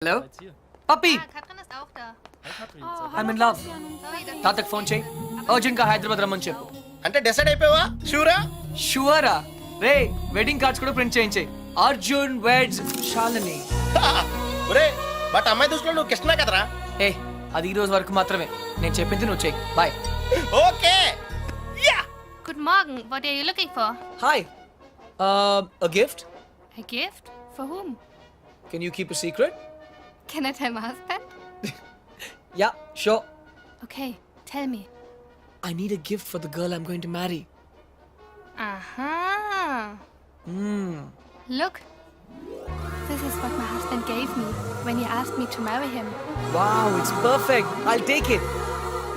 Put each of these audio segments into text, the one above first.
Hello puppy Katrin ist auch da. I'm in love Sorry, dass తాతకు phone చేయి urgent గా హైదరాబాద్ రమ్మని చెప్పు అంటే డిసైడ్ అయిపోయావా షూరా షూరా రే వెడ్డింగ్ కార్డ్స్ కూడా ప్రింట్ చేయించాయి అర్జున్ వెడ్స్ శాలిని ఒరే బట్ అమ్మాయి దృష్టిలో నువ్వు కృష్ణ కదరా ఏ అది ఈ రోజు వరకు మాత్రమే నేను చెప్పింది నువ్వు చెయ్యి bye okay ya Guten Morgen. What are you looking for? Hi a gift A gift? For whom? can you keep a secret Can I tell my husband? yeah sure Okay, tell me. I need a gift for the girl I'm going to marry Aha. mm. Look. This is what my husband gave me when he asked me to marry him. wow it's perfect I'll take it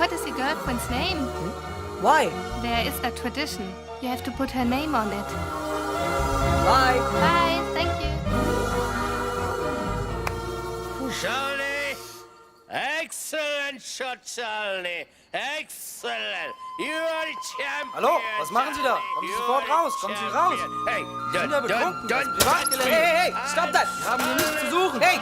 What is your girlfriend's name? why There is a tradition. You have to put her name on it. bye Bye. Thank you. Shalini! Excellent shot, Shalini! Excellent! You are a champion! Hallo, was machen Sie da? Kommen Sie sofort raus, kommen Sie raus! Hey, sind ja betrunken, das ist Privatgelände. hey hey hey stop that Haben hier nichts zu suchen! hey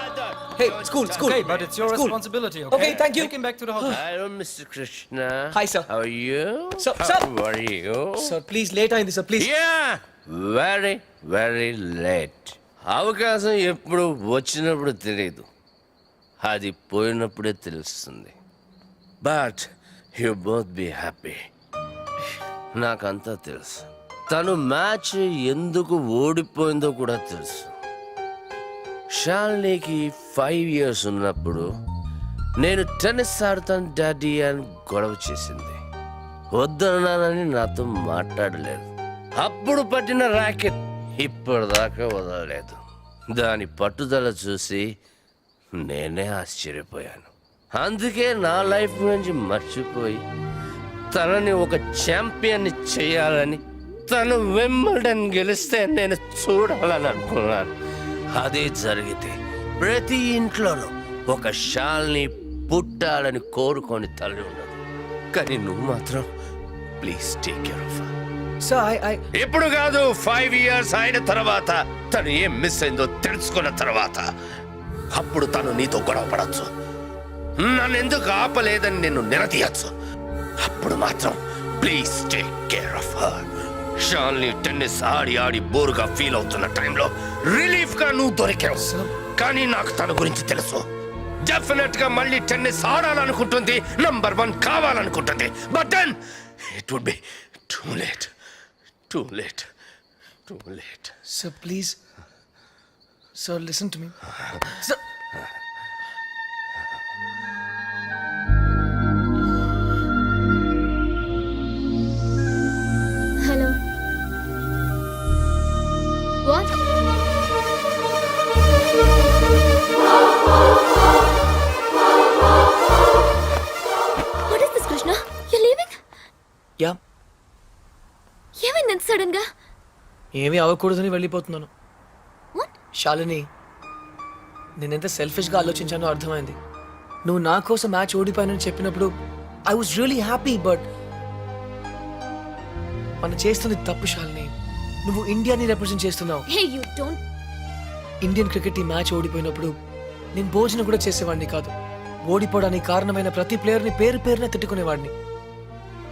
hey school Okay, but it's your School. responsibility, okay? Okay, thank you. Take him back to the hotel. Hello, Mr. Krishna. Hi, sir. How are you? Sir, How sir. are you? sir please later in this sir please Yeah, very, very late. అవకాశం ఎప్పుడు వచ్చినప్పుడు తెలియదు అది పోయినప్పుడే తెలుస్తుంది but you both be happy నాకంతా తెలుసు తను match ఎందుకు ఓడిపోయిందో కూడా తెలుసు షాలినికి 5 years ఉన్నప్పుడు నేను టెన్నిస్ ఆడుతాను డాడీ అని గొడవ చేసింది వద్దన్నానని నాతో మాట్లాడలేదు అప్పుడు పట్టిన ర్యాకెట్ ఇప్పటిదాకా వదలలేదు దాని పట్టుదల చూసి నేనే ఆశ్చర్యపోయాను అందుకే నా లైఫ్ నుంచి మర్చిపోయి తనని ఒక ఛాంపియన్ని చేయాలని తను వింబల్డన్ గెలిస్తే నేను చూడాలని అనుకున్నాను అదే జరిగితే ప్రతి ఇంట్లోనూ ఒక షాల్ని పుట్టాలని కోరుకొని తల్లి ఉండదు కానీ నువ్వు మాత్రం please take care of sir I ఇప్పుడు కాదు 5 years అయిన తర్వాత తను ఏం మిస్ అయిందో తెలుసుకున్న తర్వాత అప్పుడు తను నీతో గొడవ పడచ్చు నన్ను ఎందుకు ఆపలేదని నిన్ను నిలదీయచ్చు అప్పుడు మాత్రం please take care of her షాల్ని టెన్నిస్ ఆడి ఆడి బోరుగా ఫీల్ అవుతున్న టైంలో రిలీఫ్ గా నువ్వు దొరికావు కానీ నాకు తన గురించి తెలుసు డెఫినెట్ గా మళ్ళీ టెన్నిస్ ఆడాలనుకుంటుంది నంబర్ 1 కావాలనుకుంటుంది but then it would be too late Too late. Too late. sir please sir listen to me sir Hello. What? What is this, Krishna? You're leaving? yeah ఏమైంది ఎంత సడన్ గా? ఏమీ అవ్వకూడదని వెళ్ళిపోతున్నాను What? Shalini నేనెంత సెల్ఫిష్గా ఆలోచించానో అర్థమైంది నువ్వు నా కోసం మ్యాచ్ ఓడిపోయానని చెప్పినప్పుడు I was really happy but మనం చేస్తుంది తప్పు శాలిని నువ్వు ఇండియాని రిప్రజెంట్ చేస్తున్నావు Hey, you don't. Indian cricket ఈ మ్యాచ్ ఓడిపోయినప్పుడు నేను భోజనం కూడా చేసేవాడిని కాదు ఓడిపోవడానికి కారణమైన ప్రతి ప్లేయర్ని పేరు పేరున తిట్టుకునేవాడిని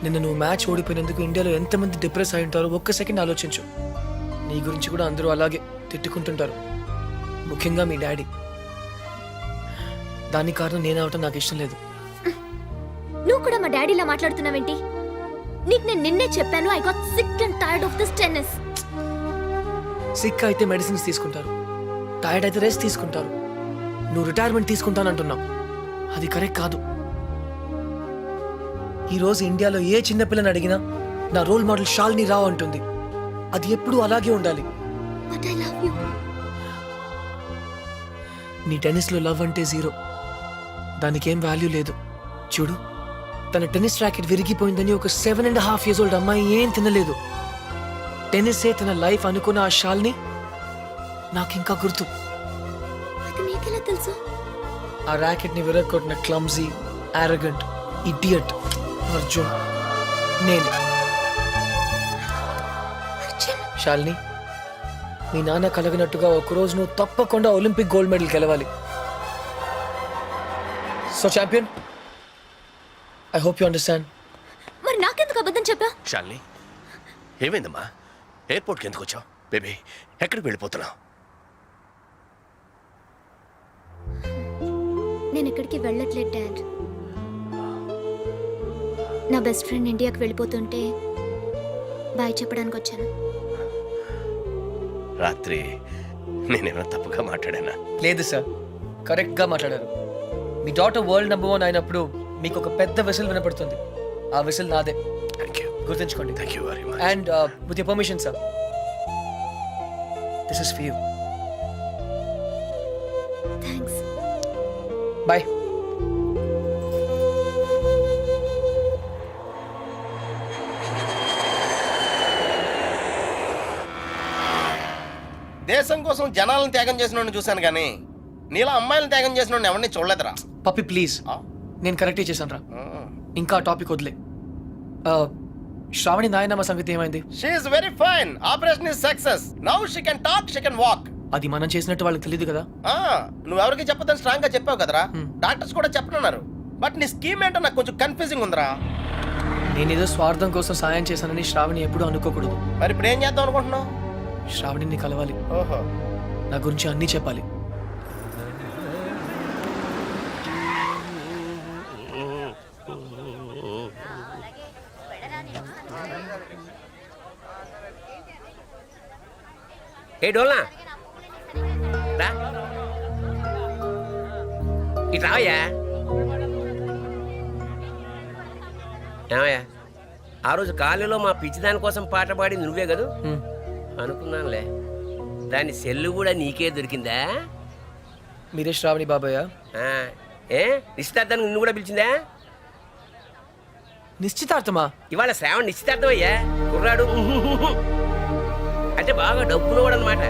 నిన్న నువ్వు మ్యాచ్ ఓడిపోయినందుకు ఇండియాలో ఎంతమంది డిప్రెస్ అయి ఉంటారో ఒక్క సెకండ్ ఆలోచించు నీ గురించి కూడా అందరూ అలాగే తిట్టుకుంటుంటారు ముఖ్యంగా మీ డాడీ దానికి కారణం నేనవటం నాకు ఇష్టం లేదు నువ్వు కూడా మా డాడీలా మాట్లాడుతున్నావేంటి? నీకు నేను నిన్నే చెప్పాను I got sick and tired of this tennis. Sick అయితే మెడిసిన్స్ తీసుకుంటారు టైర్డ్ అయితే రెస్ట్ తీసుకుంటారు నువ్వు రిటైర్మెంట్ తీసుకుంటానంటున్నావు అది కరెక్ట్ కాదు ఈ రోజు ఇండియాలో ఏ చిన్నపిల్లని అడిగినా నా రోల్ మోడల్ షాలిని రావు అంటుంది అది ఎప్పుడూ అలాగే ఉండాలి బట్ ఐ లవ్ యు. నీ టెన్నిస్లో లవ్ అంటే 0 దానికేం వాల్యూ లేదు చూడు తన టెన్నిస్ ర్యాకెట్ విరిగిపోయిందని ఒక 7.5 years old అమ్మాయి ఏం తినలేదు టెన్నిసే తన లైఫ్ అనుకున్న ఆ షాల్ని నాకింకా గుర్తు అది నీకెలా తెలుసు? ఆ ర్యాకెట్ని విరగొట్టిన క్లమ్జీ ఆరగెంట్ ఇడియట్ అర్జున్ నేనే అర్జున్, శాలిని మీ నాన్న కలగినట్టుగా ఒకరోజు నువ్వు తప్పకుండా ఒలింపిక్ గోల్డ్ మెడల్ గెలవాలి so champion, I hope you understand. మరి నాకెందుకు అబద్ధం చెప్పా? షాలిని, ఏమైందమ్మా? ఎయిర్పోర్ట్కి ఎందుకు వచ్చావు? బేబీ, ఎక్కడికి వెళ్ళిపోతున్నావు? నేను ఎక్కడికి వెళ్ళట్లేదు డాడ్. నా బెస్ట్ ఫ్రెండ్ ఇండియాకి వెళ్ళిపోతుంటే బాయ్ చెప్పడానికి వచ్చాను. రాత్రి నేనేమైనా తప్పుగా మాట్లాడానా? లేదు సార్, కరెక్ట్గా మాట్లాడారు. మీ డాటర్ వరల్డ్ #1 అయినప్పుడు మీకు ఒక పెద్ద విసిల్ వినపడుతుంది. ఆ విసిల్ నాదే, థ్యాంక్ యూ. గుర్తుంచుకోండి. Thank you very much. And with your permission sir, this is for you. Thanks. Bye. దేశం కోసం జనాలను త్యాగం చేసిన చూశాను కానీ నీలా అమ్మాయిలను త్యాగం చేసిన ఎవరిని చూడలేదురా. పప్పి ప్లీజ్, నేను కరెక్టే చేశాను రా. ఇంకా టాపిక్ వదిలే. శ్రావణి నాయనమ్మ సంగతి ఏమైంది? She is very fine. Operation is success. Now she can talk, she can walk. అది మనం చేసినట్టు వాళ్ళకి తెలియదు కదా. నువ్వెవరికి చెప్పదని స్ట్రాంగ్ గా చెప్పావు కదరా. డాక్టర్స్ కూడా చెప్పనున్నారు. బట్ నీ స్కీమ్ ఏంటో నాకు కొంచెం కన్ఫ్యూజింగ్ ఉందిరా. నేనేదో స్వార్థం కోసం సాయం చేశానని శ్రావణి ఎప్పుడూ అనుకోకూడదు. మరి ఇప్పుడు ఏం చేద్దాం అనుకుంటున్నావు? శ్రావణిని కలవాలి, ఓహో, నా గురించి అన్నీ చెప్పాలి. ఏ డోల్నా రా, ఇటు రావయ్యా. ఏమయ్యా, ఆ రోజు కాలేజీలో మా పిచ్చి దానికోసం పాట పాడింది నువ్వే కదూ? హ్మ్. అనుకున్నానులే. దాని సెల్లు కూడా నీకే దొరికిందా? మీరే శ్రావణి బాబాయ్? ఆ, ఏ నిశ్చితార్థానికి నిన్ను కూడా పిలిచిందా? నిశ్చితార్థమా? ఇవాళ శ్రావణ నిశ్చితార్థం అయ్యా. కుర్రాడు అంటే బాగా డబ్బునోడు అనమాట.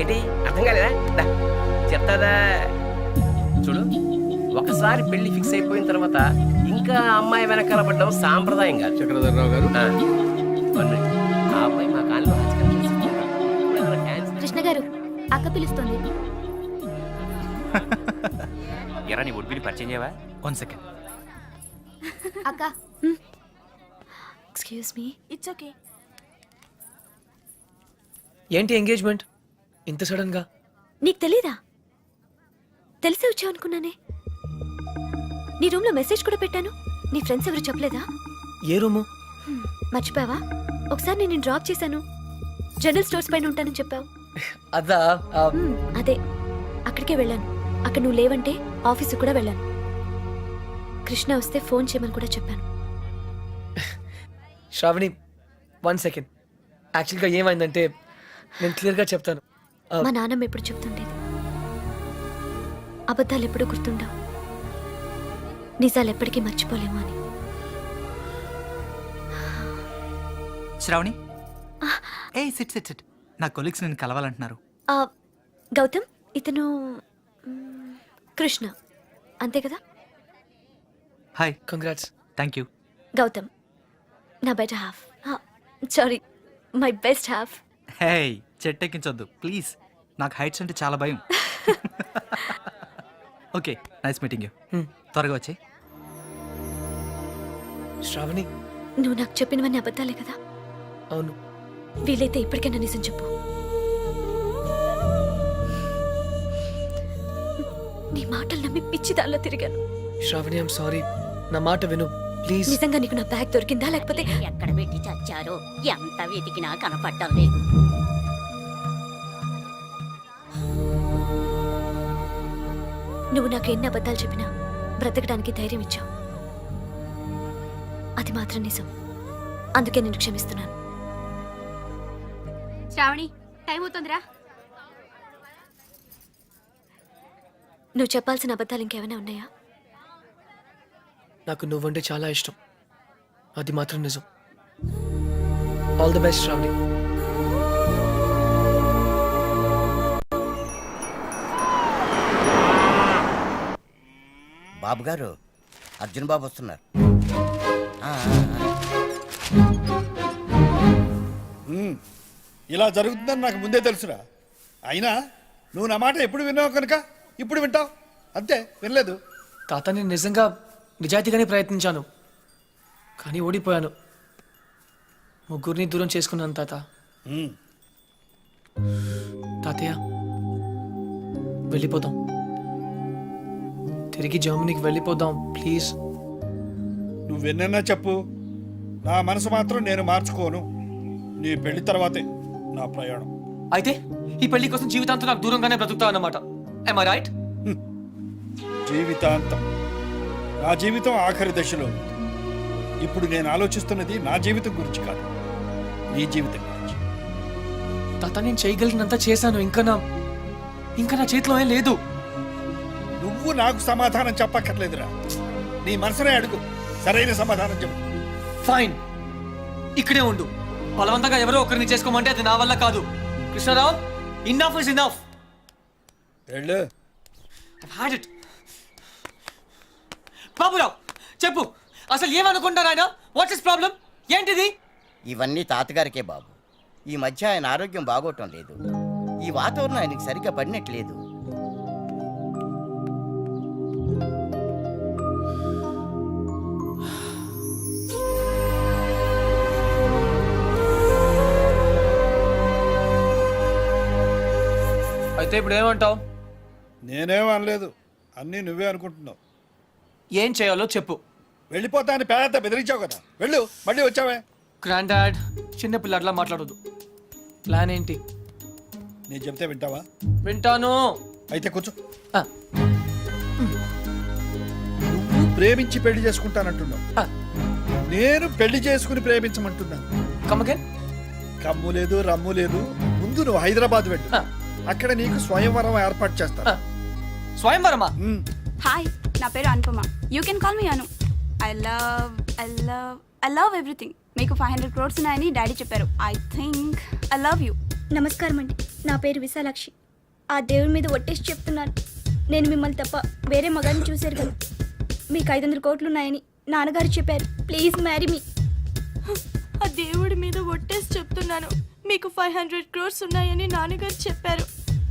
ఏంటి అర్థం కాలేదా? దా, చెప్తాదా చూడు. ఒకసారి పెళ్లి ఫిక్స్ అయిపోయిన తర్వాత ఇంకా అమ్మాయి వెనకాల పడ్డం సాంప్రదాయం కాదు. చక్రధర్రావు గారు, ఆ అమ్మాయి మా కాలంలో కృష్ణ గారు, అక్క పిలుస్తుంది. ఎరా నీ ఉడ్బిని పరిచయం చేయవా? 1 సెకండ్. అక్క. Excuse me. It's okay. ఏంటి ఎంగేజ్మెంట్ ఇంత సడన్ గా? నీకు తెలీదా? తెలిసే వచ్చావు అనుకున్నానే. నీ రూమ్ లో మెసేజ్ కూడా పెట్టాను. నీ ఫ్రెండ్స్ ఎవరు చెప్పలేదా? ఏ రూము? మర్చిపోయావా? ఒకసారి నేను డ్రాప్ చేశాను. జనరల్ స్టోర్స్ పైన ఉంటానని చెప్పావు. అదా? అదే, అక్కడికే వెళ్ళాను. అక్కడ నువ్వు లేవంటే ఆఫీసు కూడా వెళ్ళాను. కృష్ణ వస్తే ఫోన్ చేయమని కూడా చెప్పాను. శ్రావణి 1 సెకండ్. యాక్చువల్గా ఏమైందంటే నేను క్లియర్గా చెప్తాను. మా నాన్నమ్మ ఎప్పుడు చెప్తుండేది, అబద్ధాలు ఎప్పుడు గుర్తుండవు, నిజాలు ఎప్పటికీ మర్చిపోలేము అని. శ్రావణి, ఏ సిట్ సిట్ సిట్. నా కొలీగ్స్ నేను కలవాలంటున్నారు. గౌతమ్, ఇతను కృష్ణ, అంతే కదా? Hi. Congrats. Thank you. Gautam నా better half. Sorry, my best half. Hey, చెట్టెక్కించొద్దు ప్లీజ్. నాకు హైట్స్ అంటే చాలా భయం. Okay, nice meeting you. త్వరగా వచ్చి. శ్రావణి, నువ్వు నాకు చెప్పినవన్నీ అబద్ధాలే కదా? అవును. వీలైతే ఇప్పటికైనా నిజం చెప్పు. నీ మాటలు నమ్మి పిచ్చిదాల్లో తిరిగాను. Shravani, I'm sorry. నా మాట విను ప్లీజ్. నిజంగా నీకు నా బ్యాగ్ దొరికిందా లేకపోతే? ఎక్కడ పెట్టి చచ్చారో ఎంత వెతికినా కనపడటం లేదు. నువ్వు నాకు ఎన్ని అబద్ధాలు చెప్పినా బ్రతకడానికి ధైర్యం ఇచ్చావు. అది మాత్రం నిజం. అందుకే నేను క్షమిస్తున్నాను. శ్రావణి, టైం అవుతుందిరా. నువ్వు చెప్పాల్సిన అబద్ధాలు ఇంకేమైనా ఉన్నాయా? నాకు నువ్వంటే చాలా ఇష్టం, అది మాత్రం నిజం. All the best Shravani. బాబు గారు, అర్జున్ బాబు వస్తున్నారు. ఇలా జరుగుతుందని నాకు ముందే తెలుసురా. అయినా నువ్వు నా మాట ఎప్పుడు విన్నావు కనుక ఇప్పుడు వింటావు అంతే, వినలేదు. తాత నేను నిజంగా నిజాయితీగానే ప్రయత్నించాను కానీ ఓడిపోయాను. ముగ్గురిని దూరం చేసుకున్నాను తాత. తాతయ్య వెళ్ళిపోదాం, తిరిగి జర్మనీకి వెళ్ళిపోదాం ప్లీజ్. నువ్వెన్నన్నా చెప్పు, నా మనసు మాత్రం నేను మార్చుకోను. నీ పెళ్లి తర్వాతే నా ప్రయాణం. అయితే ఈ పెళ్లి కోసం జీవితాంతం నాకు దూరంగానే బ్రతుకుతావు అన్నమాట. Am I right? జీవితాంతం. నా జీవితం ఆఖరి దశలో ఉంది. ఇప్పుడు నేను ఆలోచిస్తున్నది నా జీవితం గురించి కాదు, నీ జీవితం గురించి. తాత నేను చేయగలిగినంత చేశాను. ఇంకా నా చేతిలో ఏం లేదు. నువ్వు నాకు సమాధానం చెప్పక్కర్లేదురా, నీ మనసునే అడుగు, సరైన సమాధానం చెప్పు. ఫైన్, ఇక్కడే ఉండు. బలవంతంగా ఎవరో ఒకరిని చేసుకోమంటే అది నా వల్ల కాదు. Krishnarao, enough is enough. వెళ్ళు. Had it. బాబురావు చెప్పు, అసలు ఏమనుకుంటారు ఆయన? What's is problem? ఏంటిది? ఇవన్నీ తాతగారికే బాబు. ఈ మధ్య ఆయన ఆరోగ్యం బాగోటం లేదు. ఈ వాతావరణం ఆయనకి సరిగ్గా పడినట్లేదు. అయితే ఇప్పుడు ఏమంటావు? నేనేం అనలేదు, అన్నీ నువ్వే అనుకుంటున్నావు. ఏం చేయాలో చెప్పు. వెళ్ళిపోతా అని పేద బెదిరించావు కదా, వెళ్ళు. మళ్ళీ వచ్చావే. గ్రాండ్ డాడ్, చిన్న పిల్లట్లా మాట్లాడొద్దు. ప్లాన్ ఏంటి? నేను చెప్తే వింటావా? వింటాను. అయితే కూర్చో. ఆ, నువ్వు ప్రేమించి పెళ్లి చేసుకుంటానంటున్నావు, ఆ, నేను పెళ్లి చేసుకుని ప్రేమించమంటున్నాను. come again? కమ్ము లేదు, రమ్ము లేదు. ముందు నువ్వు హైదరాబాద్ వెళ్ళు, ఆ, అక్కడ నీకు స్వయంవరం ఏర్పాటు చేస్తా. ఆ. స్వయంవరమా? హాయ్, నా పేరు Anupama. You can call me Anu. I love everything. మీకు 500 crores ఉన్నాయని డాడీ చెప్పారు. I think I love you. నమస్కారం అండి, నా పేరు విశాలాక్షి. ఆ దేవుడి మీద ఒట్టేసి చెప్తున్నాను, నేను మిమ్మల్ని తప్ప వేరే మగాన్ని చూశారు కదా. మీకు 500 కోట్లు ఉన్నాయని నాన్నగారు చెప్పారు. Please marry me. ఆ దేవుడి మీద ఒట్టేసి చెప్తున్నాను, మీకు 500 crores ఉన్నాయని నాన్నగారు చెప్పారు.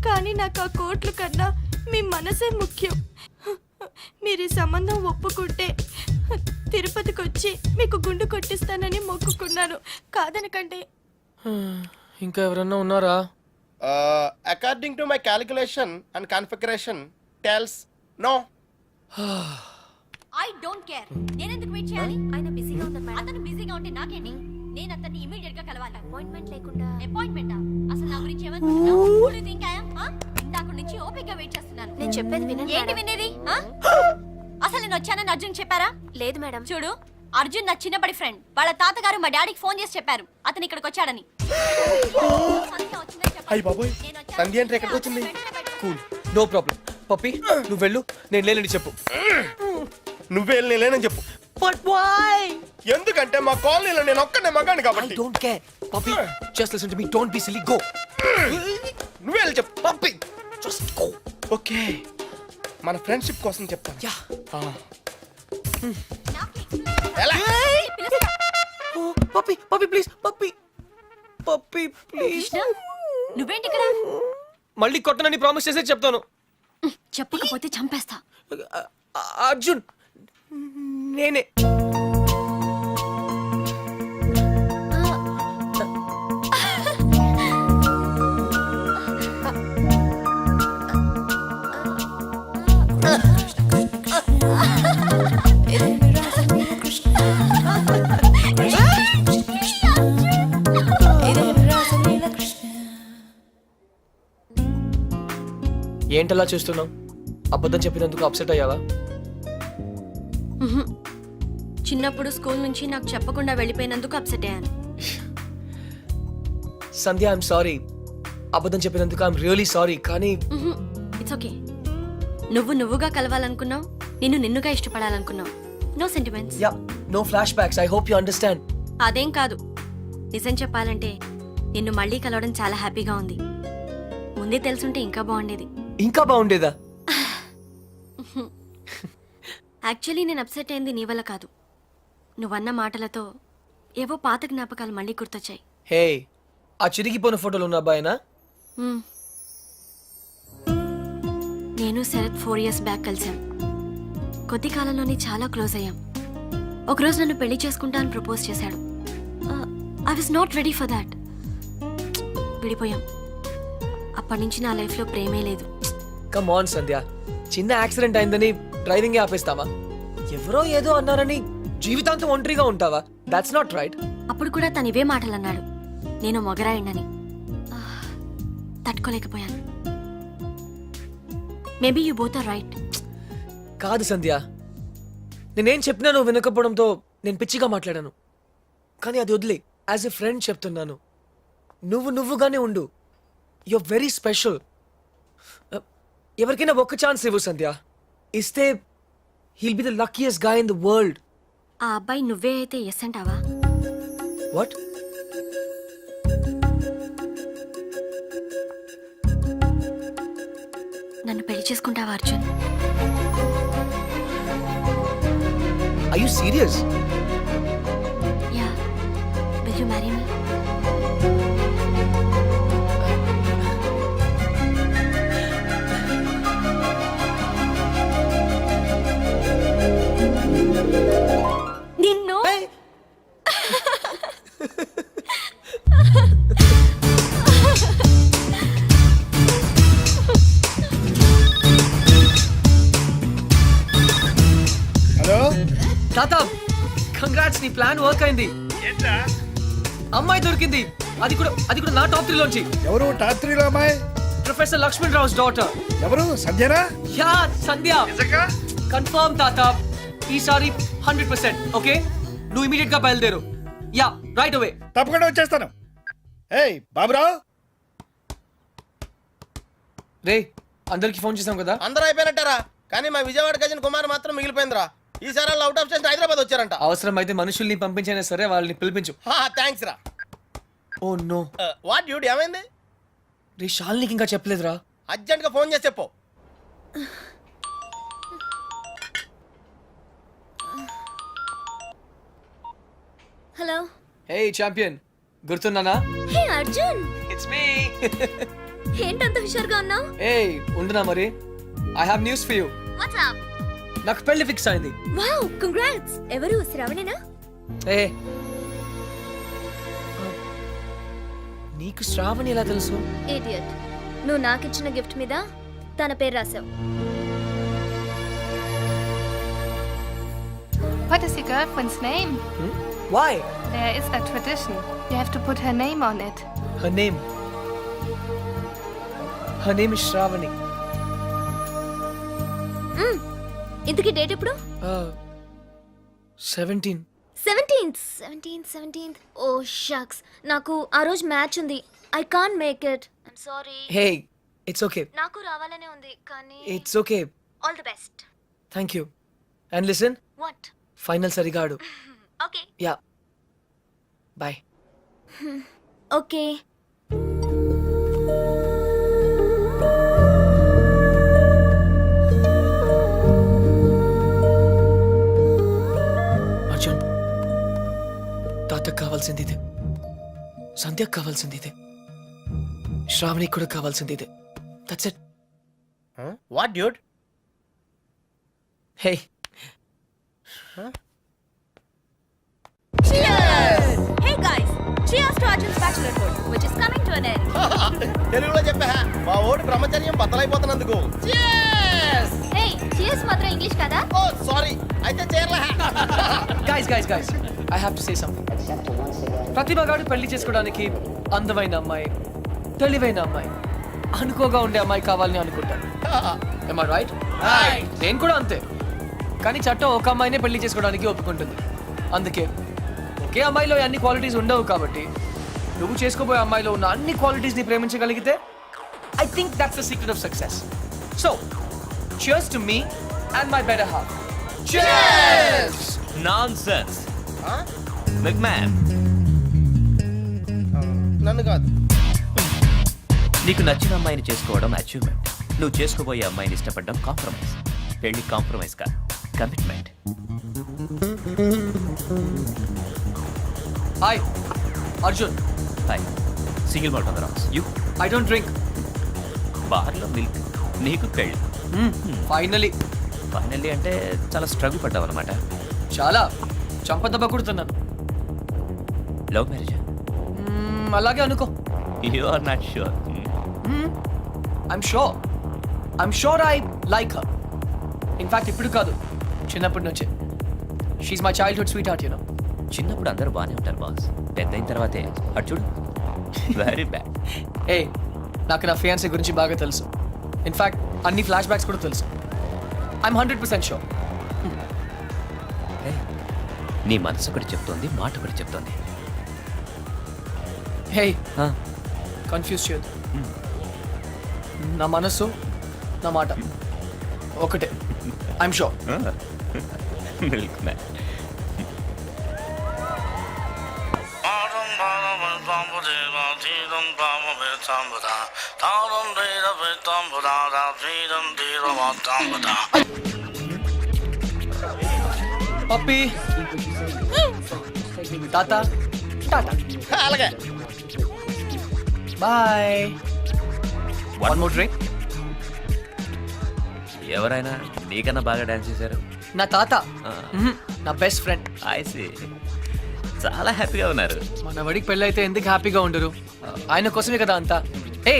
కానీ నాకు ఆ కోట్లు కన్నా మీ మనసే ముఖ్యం. మీరు ఈ సంబంధం ఒప్పుకుంటే తిరుపతికి వచ్చి మీకు గుండు కొట్టిస్తానని మొక్కుకున్నాను. కాదనకండి. ఇంకా ఎవరన్నా ఉన్నారా? According to my calculation and configuration tells no. I don't care. నేను ఎందుకు వెయిట్ చేయాలి? ఆయన బిజీగా ఉన్నారు మేడం. అతను బిజీగా ఉంటే నాకేంటి? నేను అతన్ని ఇమిడియట్ గా కలవాలి. అపాయింట్మెంట్ లేకుండా. అపాయింట్మెంటా? అసలు నా గురించి ఏమనుకుంటున్నావు? Who do you think I am? ఇందాక నుంచి ఓపిక గా వెయిట్ చేస్తున్నాను. నేను చెప్పేది వినండి. ఏంటి వినేది? అసలు నేను వచ్చానని అర్జున్ చెప్పారా? లేదు మేడం. చూడు, అర్జున్ నా చిన్నప్పటి ఫ్రెండ్. వాళ్ళ తాతగారు మా డాడీకి ఫోన్ చేసి చెప్పారు అతను ఇక్కడికి వచ్చాడని. సంధ్య వచ్చిందని చెప్పారు. అయ్య బాబోయ్, నేను వచ్చాను. సంధ్య అంటే ఎక్కడికి వచ్చింది? Cool, no problem. పప్పి నువ్వు వెళ్ళు, నేను లేనని చెప్పు. నువ్వే లేనని చెప్పు. But why? ఎందుకంటే మా కాలనీలో నేను ఒక్కనే మగాను I కాబట్టి. don't care. Puppy, just listen to me. Don't be silly. Go. నువ్వే వెళ్ళి చెప్పు. Puppy, just go. ఓకే, మన ఫ్రెండ్షిప్ కోసం చెప్తాను. Yeah. ఎలా? Oh, puppy, puppy, please. Puppy, puppy, please. Krishna, నువ్వేంటి ఇక్కడ? మళ్ళీ కొట్టనని ప్రామిస్ చేసే చెప్తాను. చెప్పకపోతే చంపేస్తా. అర్జున్, నేనే. ఏంటలా చూస్తున్నావు? అబద్ధం చెప్పినందుకు అప్సెట్ అయ్యావా? చిన్నప్పుడు స్కూల్ నుంచి నాకు చెప్పకుండా వెళ్ళిపోయినందుకు అప్సెట్ అయ్యాను. Sandhya, I'm sorry. అబద్ధం చెప్పినందుకు ఐఎమ్ రియలీ సారీ. కానీ ఇట్స్ ఓకే. నువ్వుగా కలవాలనుకున్నావు, నిన్నుగా ఇష్టపడాలనుకున్నావు. No sentiments. Yeah, no flashbacks. I hope you understand. అదేం కాదు. నిజం చెప్పాలంటే నిన్ను మళ్ళీ కలవడం చాలా హ్యాపీగా ఉంది. ముందే తెలుసుంటే ఇంకా బాగుండేది. ఇంకా బాగుండేదా? యాక్చువల్లీ నేను అప్సెట్ అయింది నీ వల్ల కాదు. నువ్వన్న మాటలతో ఏవో పాత జ్ఞాపకాలు మళ్ళీ గుర్తొచ్చాయి. హే, ఆ చిరిగిపోయిన ఫోటోలు ఉన్న అబ్బాయినా? నేను శరత్ 4 years బ్యాక్ కలిసాం. కొద్ది కాలంలోనే చాలా క్లోజ్ అయ్యాం. ఒకరోజు నన్ను పెళ్లి చేసుకుంటా అని ప్రపోజ్ చేశాడు. I was not ready for that. విడిపోయాం. అప్పటి నుంచి నా లైఫ్లో ప్రేమే లేదు. కమ్ ఆన్ సంధ్య, చిన్న యాక్సిడెంట్ అయిందని డ్రైవింగ్ ఆపేస్తావా? ఎవరో ఏదో అన్నారని జీవితాంతం ఒంటరిగా ఉంటావా? That's not right. అప్పుడు కూడా తను ఇవే మాటలు అన్నాడు. నేను మొగరాయండని తట్టుకోలేకపోయాను. Maybe you both are right. కాదు సంధ్య, నేనేం చెప్పినా నువ్వు వినకపోవడంతో నేను పిచ్చిగా మాట్లాడాను. కానీ అది వదిలే, యాజ్ ఎ ఫ్రెండ్ చెప్తున్నాను, నువ్వుగానే ఉండు. You're very special. ఎవరికైనా ఒక్క ఛాన్స్ ఇవ్వు సంధ్య. ఇస్తే he'll be the luckiest guy in the world. ఆ అబ్బాయి నువ్వే అయితే ఎస్ అంటావా? వాట్? నన్ను పెళ్లి చేసుకుంటావా Arjun? Are you serious? Yeah. Will you marry me? నిన్ను Hey! హలో, తాత, కంగ్రాట్స్, నీ ప్లాన్ వర్క్ అయింది. అమ్మాయి దొరికింది. అది కూడా నా టాప్ 3 లోంచి. ఎవరు టాప్ 3లో అమ్మాయి? Professor Lakshman Rao's daughter. ఎవరు? సంధ్యనా? యా, సంధ్య. కన్ఫర్మ్ తాత. ఈసారి 100%. ఓకే, నువ్వు ఇమీడియట్ గా బయలుదేరు. Yeah, right away. తప్పకుండా వచ్చేస్తాను. ఏయ్ బాబురావు, రే, అందరికి ఫోన్ చేసాం కదా? అందరూ అయిపోయినట్టారా? కానీ మా విజయవాడ గజన్ కుమార్ మాత్రం మిగిలిపోయిందిరా. ఈసారి వాళ్ళు అవుట్ ఆఫ్ స్టేషన్ హైదరాబాద్ వచ్చారంట. అవసరం అయితే మనుషుల్ని పంపించైనా సరే వాళ్ళని పిలిపించు. థ్యాంక్స్ రా. Oh no. వాట్ డ్యూడ్, ఏమైంది? రే, శాలినికి ఇంకా చెప్పలేదురా. అర్జెంట్ గా ఫోన్ చేసి చెప్పు. హలో. హే ఛాంపియన్, గుర్తున్నానా? Hey Arjun, it's me. ఏంటంత హుషారుగా ఉన్నావు? హే, ఉండునా మరి. I have news for you. What's up? నాకు పెళ్లి ఫిక్స్ అయింది. Wow, congrats. ఎవరు? శ్రావణేనా? ఏ, నీకు శ్రావణి ఎలా తెలుసు? ఇడియట్, నువ్వు నాకిచ్చిన గిఫ్ట్ మీద తన పేరు రాసావు. What is your girlfriend's name? Why? There is a tradition. You have to put her name on it. Her name is Shravani. ఇంతకీ డేట్ ఎప్పుడు? 17. 17th. ఓ షక్స్, నాకు ఆ రోజు మ్యాచ్ ఉంది. I can't make it. I'm sorry. Hey, it's okay. నాకు రావాలనే ఉంది కానీ It's okay. All the best. Thank you. And listen, what? final సరిగా ఆడు. Okay. Yeah. Bye. Okay. Arjun, తాతకు కావాల్సింది ఇదే, సంధ్యకు కావాల్సింది ఇదే, శ్రావణికి కూడా కావాల్సింది ఇదే. That's it. What dude? Hey, Hey guys, cheers to Arjun's bachelorhood, which is coming to an end. తెలుగులో చెప్పా, మా ఓడి బ్రహ్మచర్యం బద్దలైపోతున్నందుకు. Hey, cheers మాత్రం ఇంగ్లీష్ కదా? ఓ సారీ, అయితే చేరలే. guys, I have to say something. ప్రతిభగాడు పెళ్లి చేసుకోవడానికి అందమైన అమ్మాయి, తెలివైన అమ్మాయి, అనుకోగా ఉండే అమ్మాయి కావాలని అనుకుంటాను. Am I right? నేను కూడా అంతే. కానీ చట్టం ఒక అమ్మాయినే పెళ్లి చేసుకోవడానికి ఒప్పుకుంటుంది. అందుకే ఒకే అమ్మాయిలో అన్ని క్వాలిటీస్ ఉండవు కాబట్టి నువ్వు చేసుకోబోయే అమ్మాయిలో ఉన్న అన్ని క్వాలిటీస్ ని ప్రేమించగలిగితే I think that's the secret of success. So cheers to me and my better half. Cheers! Nonsense. Big man, నన్ను కాదు. నీకు నచ్చిన అమ్మాయిని చేసుకోవడం అచీవ్మెంట్. నువ్వు చేసుకోబోయే అమ్మాయిని ఇష్టపడడం కాంప్రమైజ్. పెళ్లి కాంప్రమైజ్ కాదు, commitment. Hi, Arjun. Hi, single malt on the rocks. You I don't drink. బార్లో మిల్క్, నీకు పెళ్ళి. Finally. ఫైనల్లీ అంటే చాలా స్ట్రగుల్ పడ్డావు అనమాట. చాలా చంపదెబ్బ కొడుతున్నాను. Love marriage? అలాగే అనుకో. You are not sure. I'm sure I like her. In fact ఇప్పుడు కాదు, చిన్నప్పటి నుంచే. She's my childhood sweetheart, you know. చిన్నప్పుడు అందరూ బాగానే ఉంటారు బాస్, పెద్ద అయిన తర్వాతే అటు చూడు వెరీ బ్యాడ్. ఏ నాకు నా ఫియాన్సీ గురించి బాగా తెలుసు. ఇన్ఫాక్ట్ అన్ని ఫ్లాష్ బ్యాక్స్ కూడా తెలుసు. I'm 100% sure. నీ మనసు ఒకటి చెప్తోంది, మాట ఒకటి చెప్తోంది. హే, కన్ఫ్యూజ్ చేయొద్దు. నా మనసు నా మాట ఒకటే. I'm sure. Milk man. పప్పి తాత టాటా. అలాగే. బాయ్. One more drink. ఎవరైనా నీకన్నా బాగా డాన్స్ చేశారు? నా తాత, నా బెస్ట్ ఫ్రెండ్. ఐసి చాలా హ్యాపీగా ఉన్నారు. మన వడికి పెళ్ళి అయితే ఎందుకు హ్యాపీగా ఉండరు? ఆయన కోసమే కదా అంతా. ఏ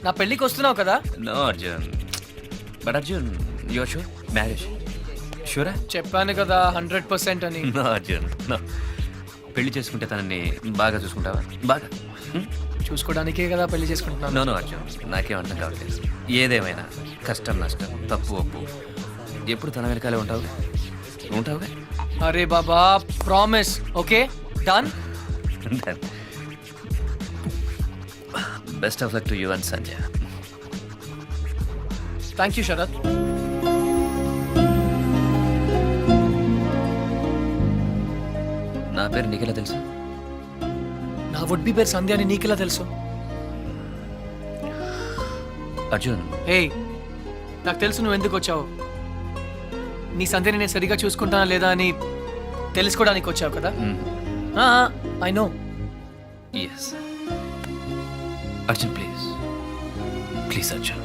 నా పెళ్ళికి వస్తున్నావు కదా? No Arjun, but Arjun your sure marriage? షూరా? చెప్పాను కదా 100% అని. No Arjun no. పెళ్లి చేసుకుంటే తనని బాగా చూసుకుంటావా? బాగా చూసుకోవడానికే కదా పెళ్లి చేసుకుంటున్నాను. నో నో అర్జున్, నాకేం అర్థం కావట్లేదు. ఏదేమైనా కష్టం నష్టం తప్పు ఒప్పు ఎప్పుడు తన వెనకాలే ఉంటావుగా? అరే బాబా, promise. Okay, done. Best of luck to you and Sanjay. Thank you Sharat. నా పేరు నీకెలా తెలుసు? నా వుడ్ బి పేరు సంధ్య అని నీకెలా తెలుసు? అర్జున్, హే, నాకు తెలుసు నువ్వు ఎందుకు వచ్చావు. నీ సంధ్యని నేను సరిగా చూసుకుంటానా లేదా అని తెలుసుకోవడానికి వచ్చావు కదా. I know. Yes Arjun, please please Arjun,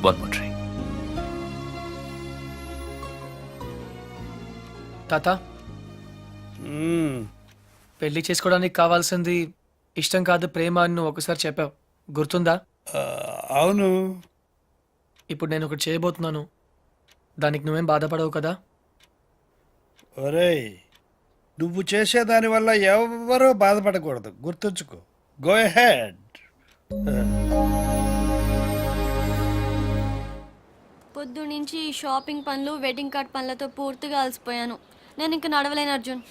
one more drink. తాత, పెళ్లి చేసుకోవడానికి కావాల్సింది ఇష్టం కాదు ప్రేమ అని నువ్వు ఒకసారి చెప్పావు, గుర్తుందా? అవును. ఇప్పుడు నేను ఒకటి చేయబోతున్నాను, దానికి నువ్వేం బాధపడవు కదా? ఒరేయ్, నువ్వు చేసేదాని వల్ల ఎవరూ బాధపడకూడదు, గుర్తుంచుకో. Go head. పొద్దు నుంచి ఈ షాపింగ్ పనులు వెడ్డింగ్ కార్డ్ పనులతో పూర్తిగా అలసిపోయాను. నేను ఇంక నడవలేను అర్జున్.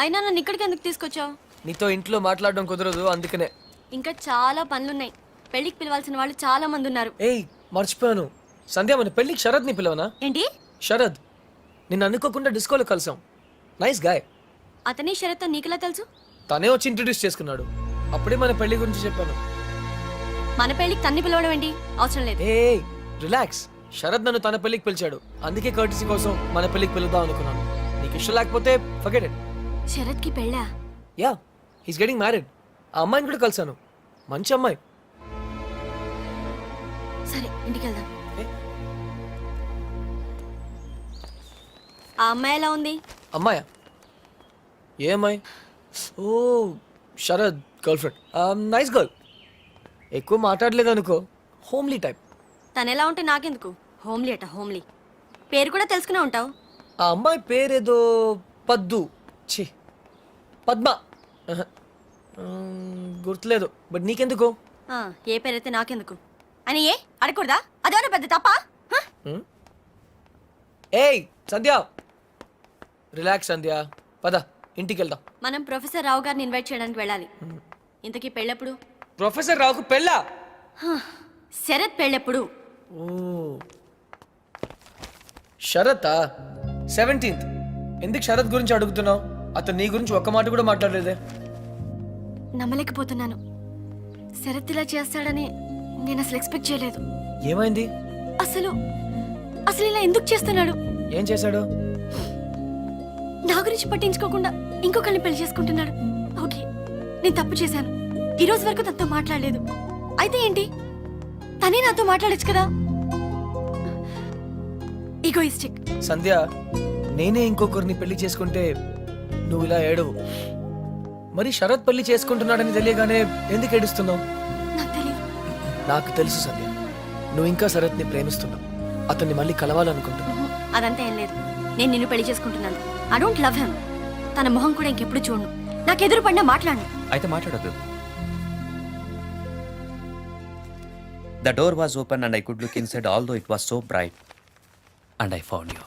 అయినా నన్ను ఇక్కడికి ఎందుకు తీసుకొచ్చావు? నీతో ఇంట్లో మాట్లాడడం కుదరదు, అందుకనే. ఇంకా చాలా పనులున్నాయి. పెళ్ళికి పిలవాల్సిన వాళ్ళు చాలా మంది ఉన్నారు. ఏయ్, మర్చిపోయాను. సంధ్య, మన పెళ్ళికి శరద్ని పిలవనా? ఏంటి? శరద్, నిన్ను అనుకోకుండా డిస్కోలో కలిసాం. Nice guy. అతని షరత్ నీకెలా తెలుసు? తనే వచ్చి ఇంట్రడ్యూస్ చేసుకున్నాడు. అప్పుడే మన పెళ్లి గురించి చెప్పాను. మన పెళ్ళికి తన్ని పిలవడం ఏంటి? అవసరం లేదు. ఏ రిలాక్స్. శరద్ నన్ను తన పెళ్లికి పిలిచాడు, అందుకే కర్టీసీ కోసం మన పెళ్లికి పిలుద్దాం అనుకున్నాను. నీకు ఇష్టం లేకపోతే ఫర్గెట్ ఇట్. శరత్ కి పెళ్ళా? Yeah, he's getting married. ఆ అమ్మాయిని కూడా కలిసాను, మంచి అమ్మాయి. సరే, ఇంటికి వెళ్దాం. ఆ అమ్మాయి ఎలా ఉంది? అమ్మాయా? ఏ అమ్మాయి? ఓ, Sharad girlfriend. Nice girl. ఎక్కువ మాట్లాడలేదు అనుకో, హోమ్లీ టైప్. తను ఎలా ఉంటే నాకెందుకు? హోమ్లీ అట హోమ్లీ. పేరు కూడా తెలుసుకునే ఉంటావు. ఆ అమ్మాయి పేరేదో పద్దు, ఛీ పద్మ, గుర్తులేదు. బట్ నీకెందుకు? ఏ పేరైతే నాకెందుకు అని ఏ అడగకూడదా? అదేమన్నా పెద్ద తప్ప? ఏయ్ సంధ్య, రిలాక్స్ సంధ్య, పద ఇంటికి వెళ్దాం. మనం ప్రొఫెసర్ రావు గారిని ఇన్వైట్ చేయడానికి వెళ్ళాలి. ఇంతకీ పెళ్ళెప్పుడు? ప్రొఫెసర్ రావుకు పెళ్ళా? శరత్ పెళ్ళెప్పుడు? ఓ, శరత్ 17th. ఎందుకు శరత్ గురించి అడుగుతున్నావు? అతను నీ గురించి ఒక్క మాట కూడా మాట్లాడలేదే. నమ్మలేకపోతున్నాను. శరత్ ఇలా చేస్తాడని నేను అసలు ఎక్స్పెక్ట్ చేయలేదు. ఏమైంది? అసలు అసలు ఇలా ఎందుకు చేస్తున్నాడు? ఏం చేశాడు? నా గురించి పట్టించుకోకుండా ఇంకొకరిని పెళ్లి చేసుకుంటున్నాడు. ఓకే, నేను తప్పు చేశాను. ఈ రోజు వరకు తనతో మాట్లాడలేదు. అయితే ఏంటి? తనే నాతో మాట్లాడొచ్చు కదా. ఈగోయిస్టిక్. సంధ్య, నేనే ఇంకొకరిని పెళ్లి చేసుకుంటే నువ్వు ఇలా ఏడవు. మరి శరత్ పెళ్లి చేసుకుంటున్నాడని తెలియగానే ఎందుకు ఏడుస్తున్నావు? నాకు తెలియదు. నాకు తెలుసు సంధ్య, నువ్వు ఇంకా శరత్ని ప్రేమిస్తున్నావు. అతన్ని మళ్ళీ కలవాలనుకుంటున్నావు. అదంతా ఏం లేదు. నేను నిన్ను పెళ్లి చేసుకుంటున్నాను. I don't love him. తన మొహం కూడా ఇంకెప్పుడు చూడను. నాకు ఎదురు పడినా మాట్లాడను. అయితే మాట్లాడొద్దు. The door was open and I could look inside although it was so bright and I found you.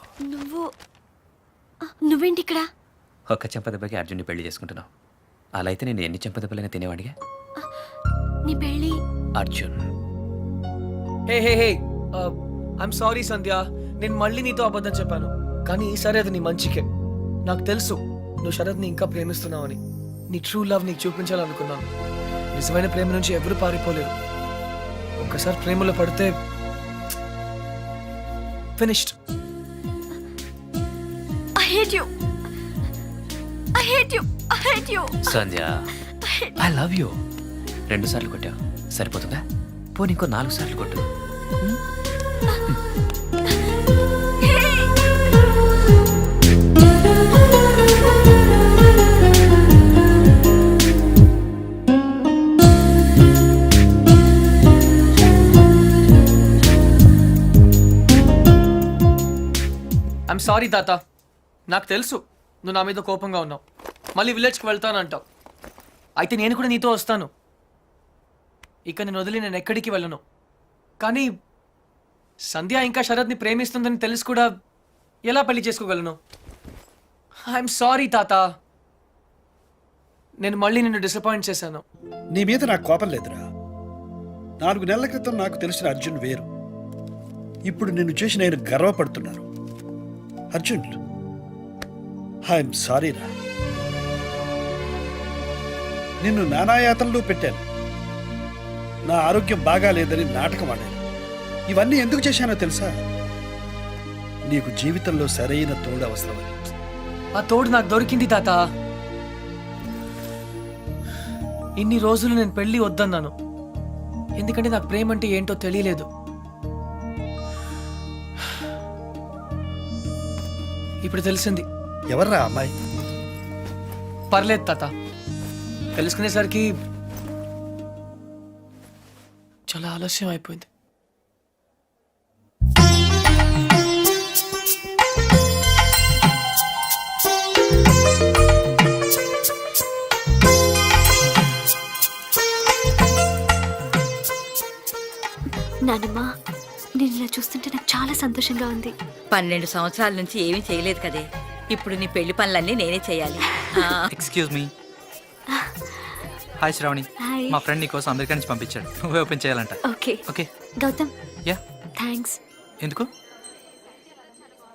నువ్వేంటి ఇక్కడ? ఒక్క చెంపదెబ్బకి అర్జున్ని పెళ్లి చేసుకుంటున్నావు. అలా అయితే నేను ఎన్ని చెంపదెబ్బలైనా తినేవాడిగా. నీ పెళ్లి అర్జున్, హే హే హే, ఐఎమ్ సారీ సంధ్య, నేను మళ్ళీ నీతో అబద్ధం చెప్పాను. కానీ ఈసారి అది నీ మంచికే. నాకు తెలుసు నువ్వు శరత్ని ఇంకా ప్రేమిస్తున్నావని. నీ ట్రూ లవ్ నీకు చూపించాలనుకున్నాను. నిజమైన ప్రేమ నుంచి ఎవరు పారిపోలేరు. ఒక్కసారి ప్రేమలో పడితే finished. I hate you. I hate you. I hate you. Sandhya, I love you. 2 సార్లు కొట్టావు, సరిపోతుందా? పోనీ ఇంకో 4 సార్లు కొట్టు. ఐఎమ్ సారీ తాత. నాకు తెలుసు నువ్వు నా మీద కోపంగా ఉన్నావు. మళ్ళీ విలేజ్కి వెళ్తానంటావు. అయితే నేను కూడా నీతో వస్తాను. ఇక నేను వదిలి నేను ఎక్కడికి వెళ్ళను. కానీ సంధ్య ఇంకా శరత్ని ప్రేమిస్తుందని తెలిసి కూడా ఎలా పెళ్లి చేసుకోగలను? ఐఎమ్ సారీ తాత. నేను మళ్ళీ నిన్ను డిసప్పాయింట్ చేశాను. నీ మీద నాకు కోపం లేదురా. 4 నెలల క్రితం నాకు తెలిసిన అర్జున్ వేరు. ఇప్పుడు నిన్ను చూసి నేను గర్వపడుతున్నాను. అర్జున్, ఐఎమ్ సారీ రా. నిన్ను నానాయాతనలో పెట్టాను. నా ఆరోగ్యం బాగా లేదని నాటకం ఆడాను. ఇవన్నీ ఎందుకు చేశానో తెలుసా? నీకు జీవితంలో సరైన తోడు అవసరమని. ఆ తోడు నాకు దొరికింది తాత. ఇన్ని రోజులు నేను పెళ్లి వద్దన్నాను. ఎందుకంటే నాకు ప్రేమ అంటే ఏంటో తెలియలేదు. ఇప్పుడు తెలిసింది. ఎవర్రా అమ్మాయి? పర్లేదు తాత, తెలుసుకునేసరికి చాలా ఆలస్యం అయిపోయింది. నానమ్మ, నేను ఇలా చూస్తుంటే నాకు చాలా సంతోషంగా ఉంది. 12 సంవత్సరాల నుంచి ఏమీ చేయలేదు కదే. ఇప్పుడు నీ పెళ్లి పనులన్నీ నేనే చేయాలి. Excuse me. Hi Shravani. Hi. మా ఫ్రెండ్ నీకోసం అమెరికా నుంచి పంపించాడు. నువ్వే ఓపెన్ చేయాలంట. Okay okay. Gautam, ya. Thanks ఎందుకు?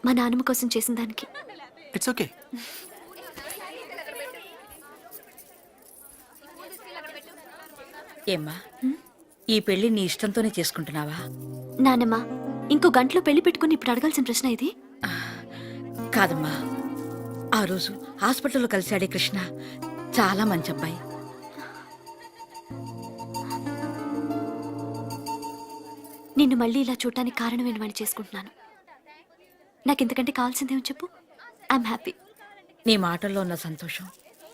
మా నాన్నమ్మ కోసం చేసిన దానికి. It's okay. ఏమ్మా, ఈ పెళ్లి నీ ఇష్టంతోనే చేసుకుంటున్నావా? నానమ్మ, ఇంకో గంటలో పెళ్లి పెట్టుకుని ఇప్పుడు అడగాల్సిన ప్రశ్న ఇది? కాదమ్మా, ఆ రోజు హాస్పిటల్లో కలిశాడే కృష్ణ చాలా మంచి అబ్బాయి. నిన్ను మళ్ళీ ఇలా చూడటానికి కారణమైన వాడిని చేసుకుంటున్నాను. నాకు ఇంతకంటే కావాల్సిందేమో చెప్పు. I'm happy. నీ మాటల్లో ఉన్న సంతోషం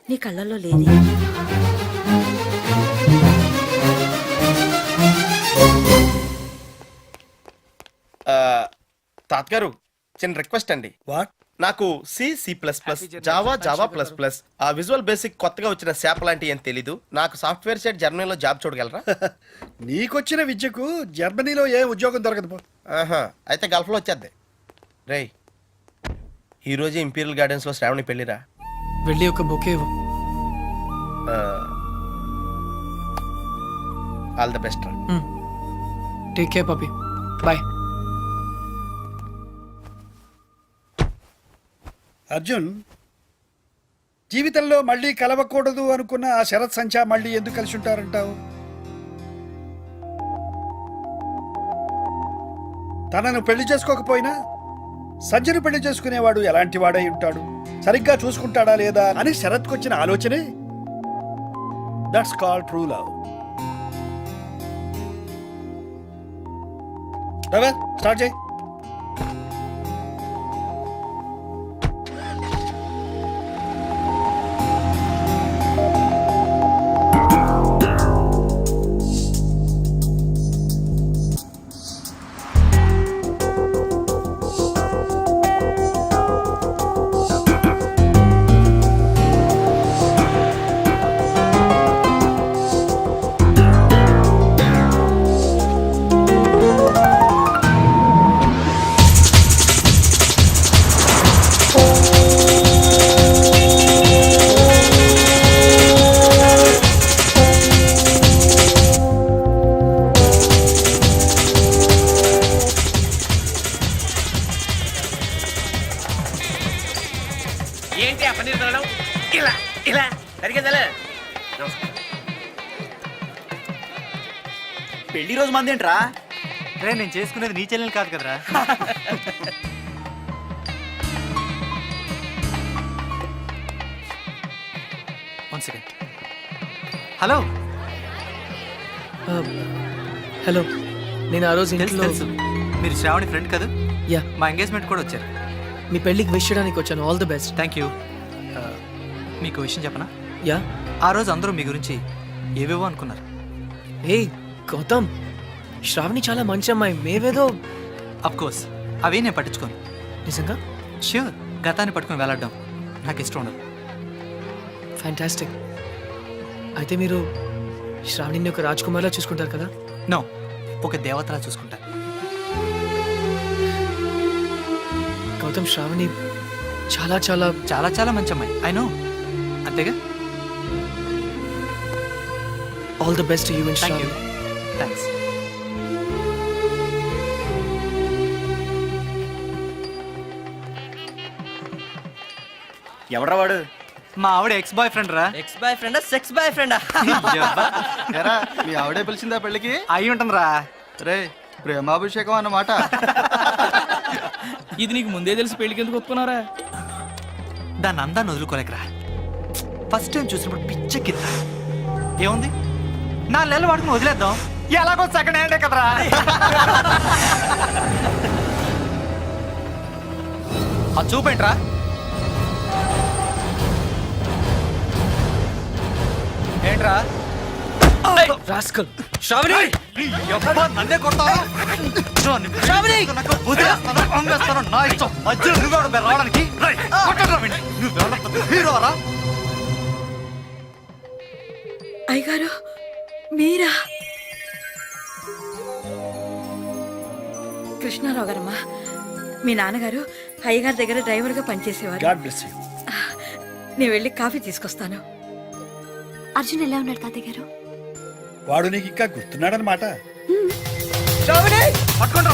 నీ కళ్ళల్లో లేదు. తాతగారు, చిన్న రిక్వెస్ట్ అండి. వాట్? నాకు C++, జావా ప్లస్ ఆ విజువల్ బేసిక్ కొత్తగా వచ్చిన శాప్ లాంటి ఏం తెలీదు. నాకు సాఫ్ట్వేర్ సైడ్ జర్మనీలో జాబ్ చూడగలరా? నీకొచ్చిన విద్యకు జర్మనీలో ఏ ఉద్యోగం దొరకదు పో. ఆహా, అయితే గల్ఫ్లో వచ్చేద్ది. రేయ్, ఈరోజు ఇంపీరియల్ గార్డెన్స్లో శ్రావణి పెళ్ళిరా. వెళ్ళి ఒక బొకే ఇవ్వు. All the best. Take care puppy. Bye. Arjun, జీవితంలో మళ్ళీ కలవకూడదు అనుకున్న ఆ శరత్ సంచా మళ్ళీ ఎందుకు కలిసి ఉంటారంటావు? తనను పెళ్లి చేసుకోకపోయినా సంజయను పెళ్లి చేసుకునేవాడు ఎలాంటి వాడై ఉంటాడు, సరిగ్గా చూసుకుంటాడా లేదా అని శరత్కొచ్చిన ఆలోచనే that's called true love. Start చేయి. ఏంటి ఆ పన్నీర్ తినడం? ఇలా ఇలా సరిగ్గా పెళ్లి రోజు మంది ఏంట్రా రే నేను చేసుకునేది నీ చెల్లెలు కాదు కదరా వన్ సెకండ్ హలో హలో నేను ఆ రోజు తెలుసు ఇంట్లో తెలుసు మీరు శ్రావణి ఫ్రెండ్ కదా యా మా ఎంగేజ్మెంట్ కూడా వచ్చారు మీ పెళ్ళికి విష్ చేయడానికి వచ్చాను. All the best. Thank you మీకు విషయం చెప్పనా యా ఆ రోజు అందరూ మీ గురించి ఏవేవో అనుకున్నారు ఏ గౌతమ్, శ్రావణి చాలా మంచి అమ్మాయి. మేవేదో అఫ్ కోర్స్ అవే నేను పట్టించుకోను నిజంగా ష్యూర్ గతాన్ని పట్టుకొని వెళ్ళడం నాకు ఇష్టం ఉండదు ఫ్యాంటాస్టిక్. అయితే మీరు శ్రావణిని ఒక రాజ్కుమార్లా చూసుకుంటారు కదా? నో ఒక దేవతలా చూసుకుంటా గౌతమ్, శ్రావణి చాలా చాలా చాలా చాలా మంచి అమ్మాయి ఐ నో అంతేగా all the best you and thank you Shravani. Thanks ఎవడ్రా వాడు? మా ఆవిడ ఎక్స్ బాయ్ ఫ్రెండ్ రా ఎక్స్ బాయ్ ఫ్రెండా సెక్స్ బాయ్ ఫ్రెండా? మీ ఆవిడే పిలిచిందా పెళ్ళికి? అయి ఉంటుంది రా రే ప్రేమాభిషేకం అన్నమాట. ఇది నీకు ముందే తెలిసి పెళ్లికి ఎందుకు ఒప్పుకున్నారా? దాన్ని అందాన్ని వదులుకోలేకరా ఫస్ట్ టైం చూసినప్పుడు పిచ్చెక్కిందా ఏముంది 4 నెలలు వాడుకుని వదిలేద్దాం ఎలాగో సెకండ్ హ్యాండే కదరా అది చూపేంట్రా ఏంట్రా రాస్కల్. శ్రావణి నన్నే కొడతావా నా ఇష్టం మధ్యలో నువ్వు రావడానికి హీరోరా అయ్యగారు మీరా? కృష్ణారావు గారమ్మా, మీ నాన్నగారు అయ్యగారి దగ్గర డ్రైవర్గా పనిచేసేవారు. God bless you. నేను వెళ్ళి కాఫీ తీసుకొస్తాను. అర్జున్ ఎలా ఉన్నాడు తాతయ్య గారు? వాడు నీకు ఇంకా గుర్తున్నాడనమాట. పట్టుకోండి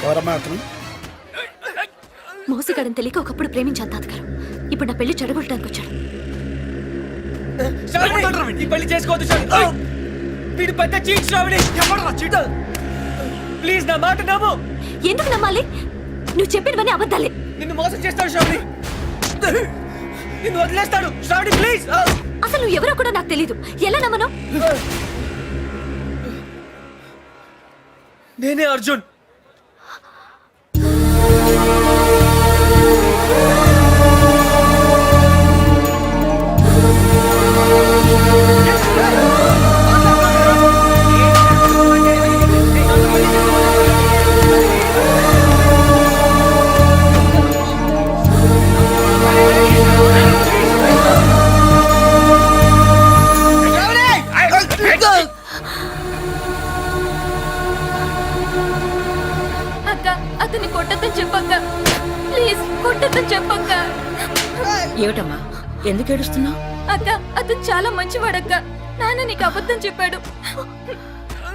ఎవరమ్మా అతను? మోసగాడని తెలియక ఒకప్పుడు ప్రేమించాను తాతగారు. ఇప్పుడు నా పెళ్లి చెడగొట్టడానికి వచ్చాడు. ఈ పెళ్లి చేసుకోవద్దు శ్రావణి. వీడు పెద్ద చీట్ శ్రావణి. ప్లీజ్ నా మాట నమ్ము. ఎందుకు నమ్మాలి? నువ్వు చెప్పినవన్నీ అబద్ధాలే. నిన్ను మోసం చేస్తాడు శ్రావణి. నిన్ను వదిలేస్తాడు శ్రావణి. ప్లీజ్. అసలు నువ్వు ఎవరో కూడా నాకు తెలీదు. ఎలా నమ్మను? నేనే అర్జున్. అక్క, అతన్ని కొట్టద్దని చెప్పక్క. ప్లీజ్ కొట్టద్దని చెప్పక్క. ఏమిటమ్మా, ఎందుకు ఏడుస్తున్నావు? అక్క, అతను చాలా మంచివాడక్క. నాన్న నీకు అబద్ధం చెప్పాడు.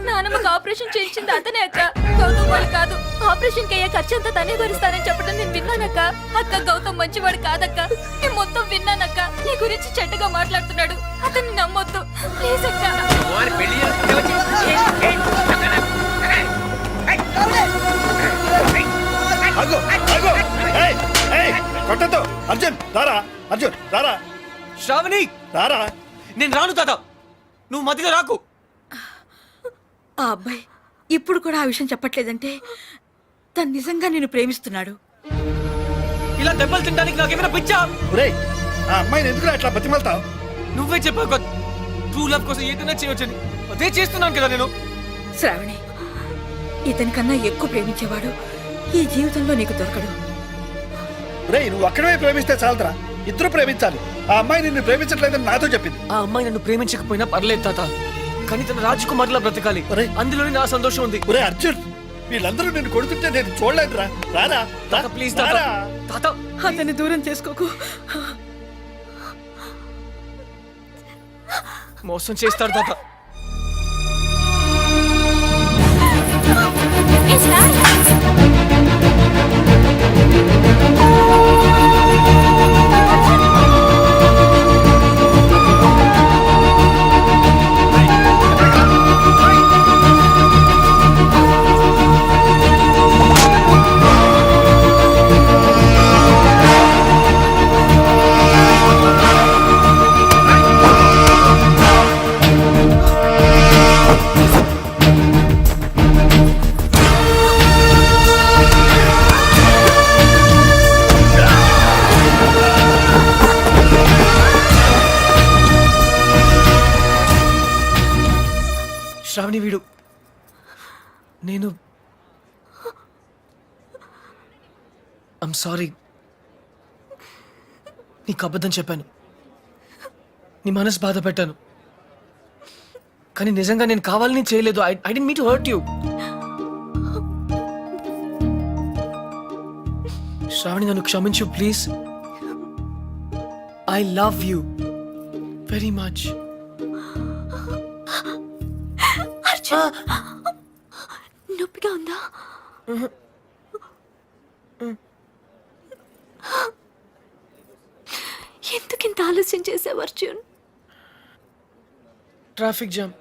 నాన్నమ్మకి ఆపరేషన్ చేయించింది అతనే అక్క, గౌతమ్ వాళ్ళు కాదు. ఆపరేషన్ కి అయ్యే ఖర్చు అంతా తనే భరిస్తానని చెప్పడం నేను విన్నానక్క. అక్క, గౌతమ్ మంచివాడు కాదక్క. నేను మొత్తం విన్నానక్క. నీ గురించి చెడ్డగా మాట్లాడుతున్నాడు. అతన్ని నమ్మొద్దు ప్లీజ్ అక్క. కొట్టద్దు. అర్జున్ రారా, అర్జున్ రారా. శ్రావణి రారా. నేను రాను తాత, నువ్వు మధ్యలో రాకు. ఆ అబ్బాయి ఇప్పుడు కూడా ఆ విషయం చెప్పట్లేదంటే తను నిజంగా నేను ప్రేమిస్తున్నాడు. ఇలా దెబ్బలు తినడానికి నాకేమైనా పిచ్చా? ఒరేయ్, ఆ అమ్మాయిని ఎందుకు అట్లా బతిమలుతావు? నువ్వే చెప్పావు ట్రూ లవ్ కోసం ఏదైనా చేయవచ్చని. అదే చేస్తున్నాను కదా నేను. శ్రావణి, ఇతనికన్నా ఎక్కువ ప్రేమించేవాడు ఈ జీవితంలో నీకు దొరకడు. ఒరేయ్, నువ్వు అక్కడే ప్రేమిస్తే చాలరా. ఇద్దరు ప్రేమించాలి. ఆ అమ్మాయి నిన్ను ప్రేమించట్లేదని నాతో చెప్పింది. ఆ అమ్మాయి నన్ను ప్రేమించకపోయినా పర్లేదు తాత, కానీ తన రాజకుమార్లా బ్రతకాలి. అందులోనే నా సంతోషం ఉంది. ఒరే అర్జున్, వీళ్ళందరూ నిన్ను కొడుతుంటే నేను చూడలేదురా. రారా తాత ప్లీజ్ తాత, తాత అతన్ని దూరం చేసుకోకు. మోసం చేస్తాడు తాత. శ్రావణి వీడు నేను ఐమ్ సారీ. నీకు అబద్ధం చెప్పాను, నీ మనసు బాధ పెట్టాను, కానీ నిజంగా నేను కావాలని చేయలేదు. I didn't mean to hurt you. Shravani నన్ను క్షమించు please. I love you very much. నొప్పిగా ఉందా? ఎందుకింత ఆలస్యం చేసావు అర్జున్? Traffic jam.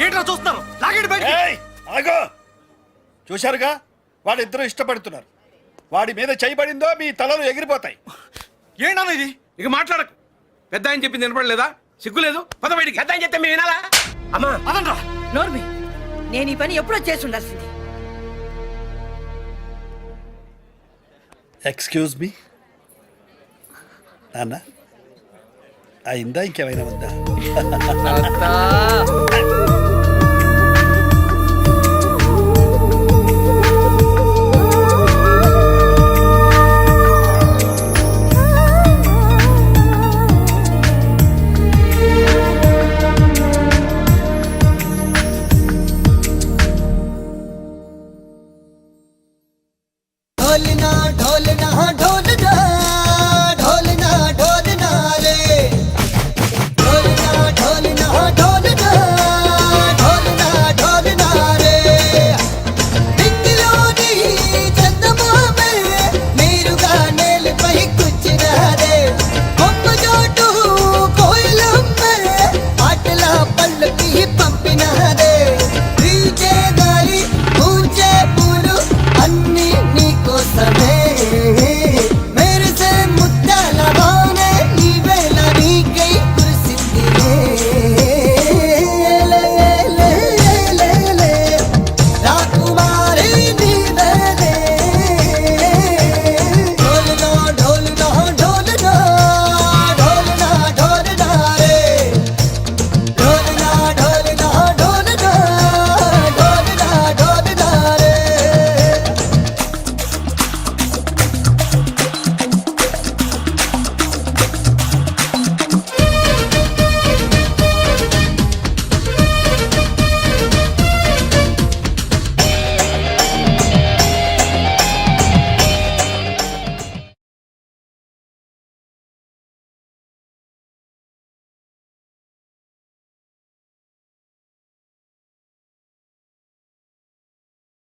ఏంట్రా చూస్తున్నారు? లాగండి బయటికి. ఆగో, చూశారుగా వాడిద్దరూ ఇష్టపడుతున్నారు. వాడి మీద చేయబడిందో మీ తలలు ఎగిరిపోతాయి. ఏంటన్నా ఇది? ఇక మాట్లాడకు. పెద్ద ఆయన చెప్పింది వినపడలేదా? సిగ్గులేదు? పద బయటికి. పెద్ద ఆయన చెప్తే మేము వినాలా? అమ్మా అదనరా. నోర్మి, నేను ఈ పని ఎప్పుడో చేసి ఉండాల్సింది. ఎక్స్క్యూజ్ మీ నాన్న, అయిందా ఇంకేమైనా ఉందా?